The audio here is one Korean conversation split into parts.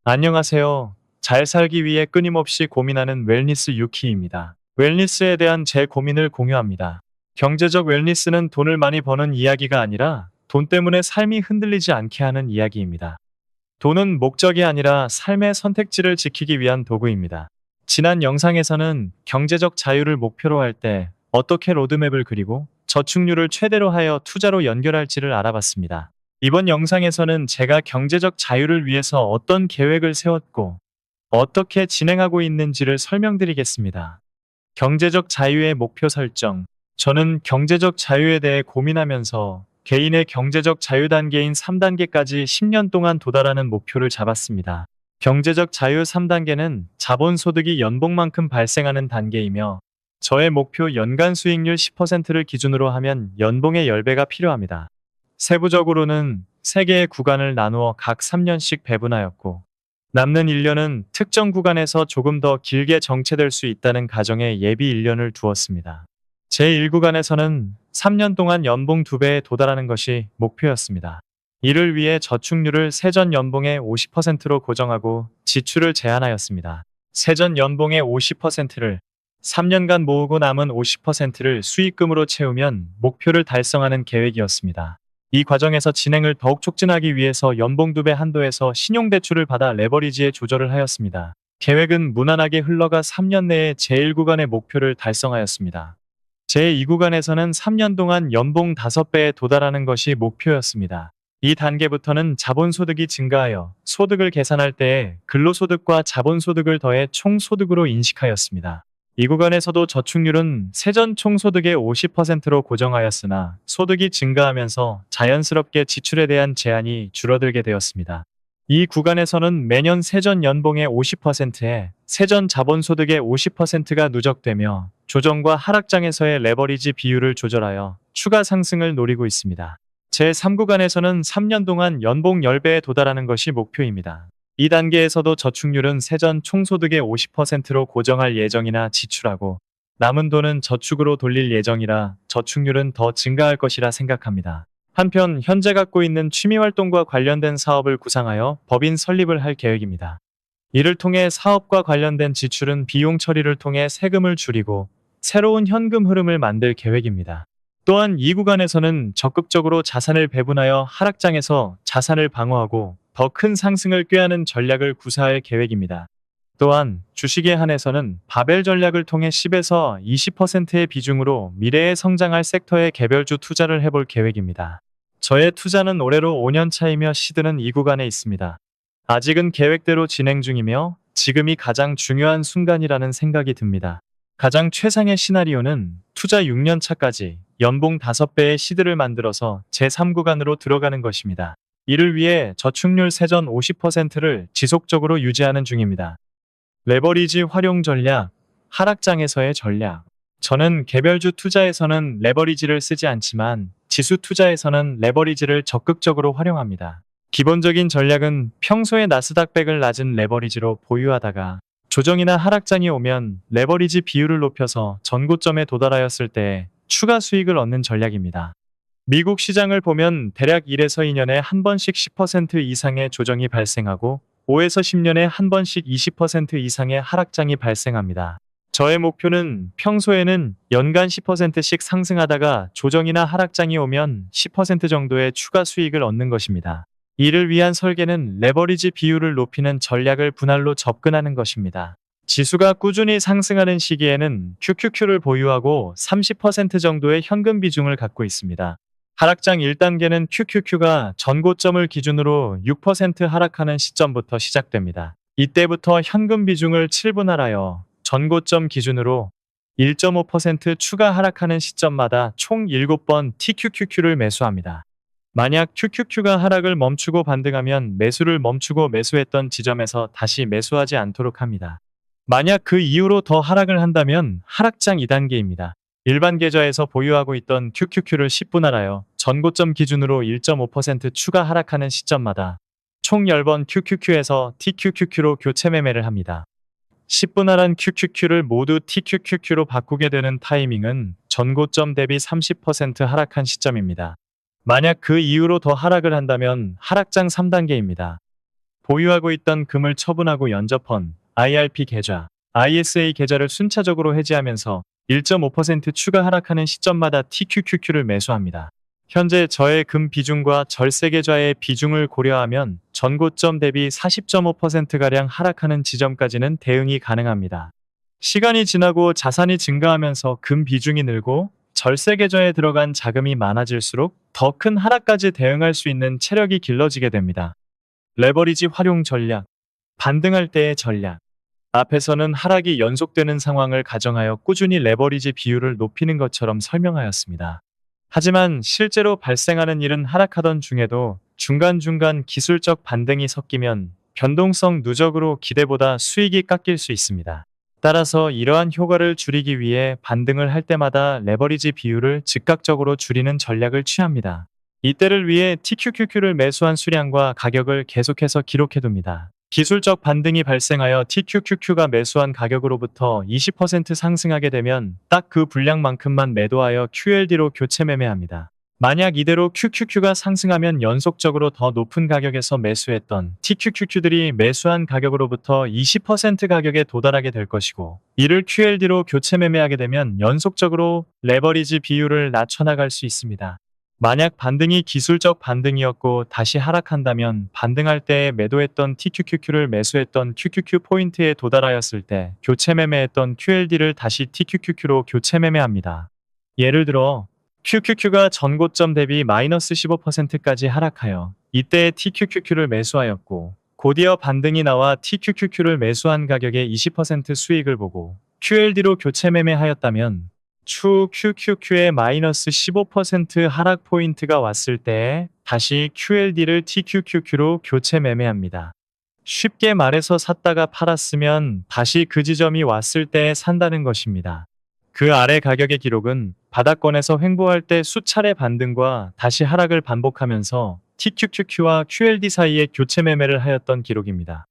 안녕하세요. 잘 살기 위해 끊임없이 고민하는 웰니스 유키입니다. 웰니스에 대한 제 고민을 공유합니다. 경제적 웰니스는 돈을 많이 버는 이야기가 아니라 돈 때문에 삶이 흔들리지 않게 하는 이야기입니다. 돈은 목적이 아니라 삶의 선택지를 지키기 위한 도구입니다. 지난 영상에서는 경제적 자유를 목표로 할 때 어떻게 로드맵을 그리고 저축률을 최대로 하여 투자로 연결할지를 알아봤습니다. 이번 영상에서는 제가 경제적 자유를 위해서 어떤 계획을 세웠고 어떻게 진행하고 있는지를 설명드리겠습니다. 경제적 자유의 목표 설정. 저는 경제적 자유에 대해 고민하면서 개인의 경제적 자유 단계인 3단계까지 10년 동안 도달하는 목표를 잡았습니다. 경제적 자유 3단계는 자본소득이 연봉만큼 발생하는 단계이며 저의 목표 연간 수익률 10%를 기준으로 하면 연봉의 10배가 필요합니다. 세부적으로는 3개의 구간을 나누어 각 3년씩 배분하였고 남는 1년은 특정 구간에서 조금 더 길게 정체될 수 있다는 가정에 예비 1년을 두었습니다. 제1구간에서는 3년 동안 연봉 2배에 도달하는 것이 목표였습니다. 이를 위해 저축률을 세전 연봉의 50%로 고정하고 지출을 제한하였습니다. 세전 연봉의 50%를 3년간 모으고 남은 50%를 수익금으로 채우면 목표를 달성하는 계획이었습니다. 이 과정에서 진행을 더욱 촉진하기 위해서 연봉 2배 한도에서 신용대출을 받아 레버리지에 조절을 하였습니다. 계획은 무난하게 흘러가 3년 내에 제1구간의 목표를 달성하였습니다. 제2구간에서는 3년 동안 연봉 5배에 도달하는 것이 목표였습니다. 이 단계부터는 자본소득이 증가하여 소득을 계산할 때에 근로소득과 자본소득을 더해 총소득으로 인식하였습니다. 이 구간에서도 저축률은 세전 총소득의 50%로 고정하였으나 소득이 증가하면서 자연스럽게 지출에 대한 제한이 줄어들게 되었습니다. 이 구간에서는 매년 세전 연봉의 50%에 세전 자본소득의 50%가 누적되며 조정과 하락장에서의 레버리지 비율을 조절하여 추가 상승을 노리고 있습니다. 제3구간에서는 3년 동안 연봉 10배에 도달하는 것이 목표입니다. 이 단계에서도 저축률은 세전 총소득의 50%로 고정할 예정이나 지출하고 남은 돈은 저축으로 돌릴 예정이라 저축률은 더 증가할 것이라 생각합니다. 한편 현재 갖고 있는 취미활동과 관련된 사업을 구상하여 법인 설립을 할 계획입니다. 이를 통해 사업과 관련된 지출은 비용 처리를 통해 세금을 줄이고 새로운 현금 흐름을 만들 계획입니다. 또한 이 구간에서는 적극적으로 자산을 배분하여 하락장에서 자산을 방어하고 더 큰 상승을 꾀하는 전략을 구사할 계획입니다. 또한 주식에 한해서는 바벨 전략을 통해 10에서 20%의 비중으로 미래에 성장할 섹터에 개별주 투자를 해볼 계획입니다. 저의 투자는 올해로 5년 차이며 시드는 이 구간에 있습니다. 아직은 계획대로 진행 중이며 지금이 가장 중요한 순간이라는 생각이 듭니다. 가장 최상의 시나리오는 투자 6년 차까지 연봉 5배의 시드를 만들어서 제3구간으로 들어가는 것입니다. 이를 위해 저축률 세전 50%를 지속적으로 유지하는 중입니다. 레버리지 활용 전략, 하락장에서의 전략. 저는 개별주 투자에서는 레버리지를 쓰지 않지만 지수 투자에서는 레버리지를 적극적으로 활용합니다. 기본적인 전략은 평소에 나스닥백을 낮은 레버리지로 보유하다가 조정이나 하락장이 오면 레버리지 비율을 높여서 전고점에 도달하였을 때 추가 수익을 얻는 전략입니다. 미국 시장을 보면 대략 1에서 2년에 한 번씩 10% 이상의 조정이 발생하고 5에서 10년에 한 번씩 20% 이상의 하락장이 발생합니다. 저의 목표는 평소에는 연간 10%씩 상승하다가 조정이나 하락장이 오면 10% 정도의 추가 수익을 얻는 것입니다. 이를 위한 설계는 레버리지 비율을 높이는 전략을 분할로 접근하는 것입니다. 지수가 꾸준히 상승하는 시기에는 QQQ를 보유하고 30% 정도의 현금 비중을 갖고 있습니다. 하락장 1단계는 QQQ가 전고점을 기준으로 6% 하락하는 시점부터 시작됩니다. 이때부터 현금 비중을 7분할하여 전고점 기준으로 1.5% 추가 하락하는 시점마다 총 7번 TQQQ를 매수합니다. 만약 QQQ가 하락을 멈추고 반등하면 매수를 멈추고 매수했던 지점에서 다시 매수하지 않도록 합니다. 만약 그 이후로 더 하락을 한다면 하락장 2단계입니다. 일반 계좌에서 보유하고 있던 QQQ를 10분할하여 전고점 기준으로 1.5% 추가 하락하는 시점마다 총 10번 QQQ에서 TQQQ로 교체 매매를 합니다. 10분할한 QQQ를 모두 TQQQ로 바꾸게 되는 타이밍은 전고점 대비 30% 하락한 시점입니다. 만약 그 이후로 더 하락을 한다면 하락장 3단계입니다. 보유하고 있던 금을 처분하고 연저펀, IRP 계좌, ISA 계좌를 순차적으로 해지하면서 1.5% 추가 하락하는 시점마다 TQQQ를 매수합니다. 현재 저의 금 비중과 절세 계좌의 비중을 고려하면 전고점 대비 40.5%가량 하락하는 지점까지는 대응이 가능합니다. 시간이 지나고 자산이 증가하면서 금 비중이 늘고 절세 계좌에 들어간 자금이 많아질수록 더 큰 하락까지 대응할 수 있는 체력이 길러지게 됩니다. 레버리지 활용 전략, 반등할 때의 전략. 앞에서는 하락이 연속되는 상황을 가정하여 꾸준히 레버리지 비율을 높이는 것처럼 설명하였습니다. 하지만 실제로 발생하는 일은 하락하던 중에도 중간중간 기술적 반등이 섞이면 변동성 누적으로 기대보다 수익이 깎일 수 있습니다. 따라서 이러한 효과를 줄이기 위해 반등을 할 때마다 레버리지 비율을 즉각적으로 줄이는 전략을 취합니다. 이때를 위해 TQQQ를 매수한 수량과 가격을 계속해서 기록해둡니다. 기술적 반등이 발생하여 TQQQ가 매수한 가격으로부터 20% 상승하게 되면 딱 그 분량만큼만 매도하여 QLD로 교체 매매합니다. 만약 이대로 QQQ가 상승하면 연속적으로 더 높은 가격에서 매수했던 TQQQ들이 매수한 가격으로부터 20% 가격에 도달하게 될 것이고, 이를 QLD로 교체 매매하게 되면 연속적으로 레버리지 비율을 낮춰나갈 수 있습니다. 만약 반등이 기술적 반등이었고 다시 하락한다면 반등할 때 매도했던 TQQQ를 매수했던 QQQ 포인트에 도달하였을 때 교체 매매했던 QLD를 다시 TQQQ로 교체 매매합니다. 예를 들어 QQQ가 전고점 대비 마이너스 15%까지 하락하여 이때 TQQQ를 매수하였고, 곧이어 반등이 나와 TQQQ를 매수한 가격의 20% 수익을 보고 QLD로 교체 매매하였다면 추후 QQQ의 마이너스 15% 하락 포인트가 왔을 때 다시 QLD를 TQQQ로 교체 매매합니다. 쉽게 말해서 샀다가 팔았으면 다시 그 지점이 왔을 때 산다는 것입니다. 그 아래 가격의 기록은 바닥권에서 횡보할 때 수차례 반등과 다시 하락을 반복하면서 TQQQ와 QLD 사이에 교체 매매를 하였던 기록입니다.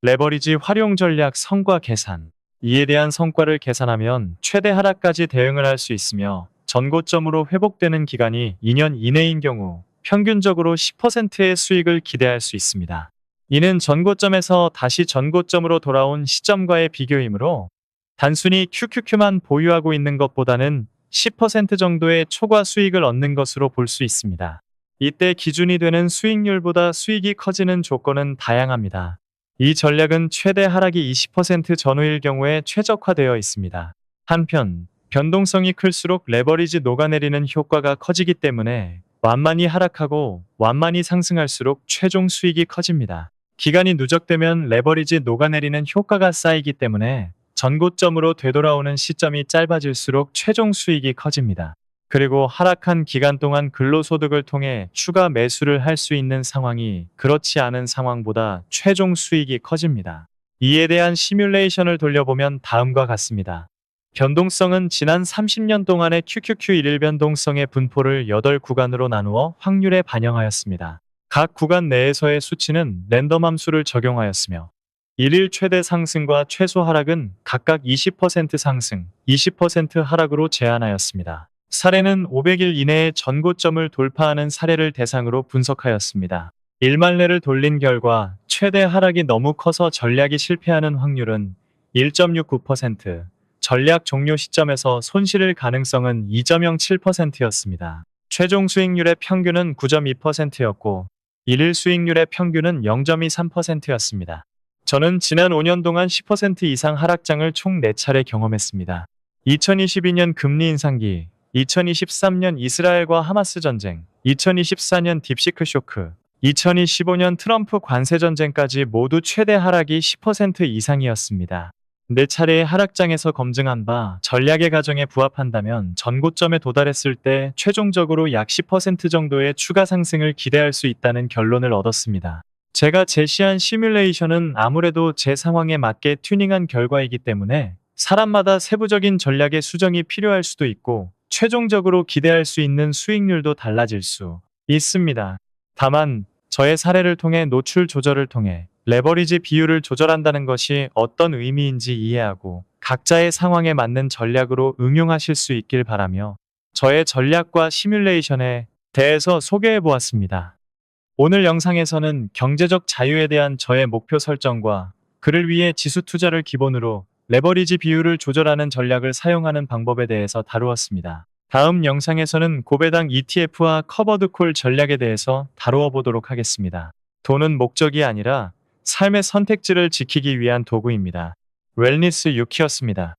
레버리지 활용 전략 성과 계산. 이에 대한 성과를 계산하면 최대 하락까지 대응을 할 수 있으며 전고점으로 회복되는 기간이 2년 이내인 경우 평균적으로 10%의 수익을 기대할 수 있습니다. 이는 전고점에서 다시 전고점으로 돌아온 시점과의 비교이므로 단순히 QQQ만 보유하고 있는 것보다는 10% 정도의 초과 수익을 얻는 것으로 볼 수 있습니다. 이때 기준이 되는 수익률보다 수익이 커지는 조건은 다양합니다. 이 전략은 최대 하락이 20% 전후일 경우에 최적화되어 있습니다. 한편, 변동성이 클수록 레버리지 녹아내리는 효과가 커지기 때문에 완만히 하락하고 완만히 상승할수록 최종 수익이 커집니다. 기간이 누적되면 레버리지 녹아내리는 효과가 쌓이기 때문에 전고점으로 되돌아오는 시점이 짧아질수록 최종 수익이 커집니다. 그리고 하락한 기간 동안 근로소득을 통해 추가 매수를 할 수 있는 상황이 그렇지 않은 상황보다 최종 수익이 커집니다. 이에 대한 시뮬레이션을 돌려보면 다음과 같습니다. 변동성은 지난 30년 동안의 QQQ 일일 변동성의 분포를 8구간으로 나누어 확률에 반영하였습니다. 각 구간 내에서의 수치는 랜덤 함수를 적용하였으며 일일 최대 상승과 최소 하락은 각각 20% 상승, 20% 하락으로 제한하였습니다. 사례는 500일 이내에 전고점을 돌파하는 사례를 대상으로 분석하였습니다. 1만례를 돌린 결과 최대 하락이 너무 커서 전략이 실패하는 확률은 1.69%, 전략 종료 시점에서 손실일 가능성은 2.07%였습니다. 최종 수익률의 평균은 9.2%였고 일일 수익률의 평균은 0.23%였습니다. 저는 지난 5년 동안 10% 이상 하락장을 총 4차례 경험했습니다. 2022년 금리 인상기, 2023년 이스라엘과 하마스 전쟁, 2024년 딥시크 쇼크, 2025년 트럼프 관세 전쟁까지 모두 최대 하락이 10% 이상이었습니다. 4차례의 하락장에서 검증한 바 전략의 가정에 부합한다면 전고점에 도달했을 때 최종적으로 약 10% 정도의 추가 상승을 기대할 수 있다는 결론을 얻었습니다. 제가 제시한 시뮬레이션은 아무래도 제 상황에 맞게 튜닝한 결과이기 때문에 사람마다 세부적인 전략의 수정이 필요할 수도 있고 최종적으로 기대할 수 있는 수익률도 달라질 수 있습니다. 다만 저의 사례를 통해 노출 조절을 통해 레버리지 비율을 조절한다는 것이 어떤 의미인지 이해하고 각자의 상황에 맞는 전략으로 응용하실 수 있길 바라며 저의 전략과 시뮬레이션에 대해서 소개해 보았습니다. 오늘 영상에서는 경제적 자유에 대한 저의 목표 설정과 그를 위해 지수 투자를 기본으로 레버리지 비율을 조절하는 전략을 사용하는 방법에 대해서 다루었습니다. 다음 영상에서는 고배당 ETF와 커버드 콜 전략에 대해서 다루어 보도록 하겠습니다. 돈은 목적이 아니라 삶의 선택지를 지키기 위한 도구입니다. 웰니스 유키였습니다.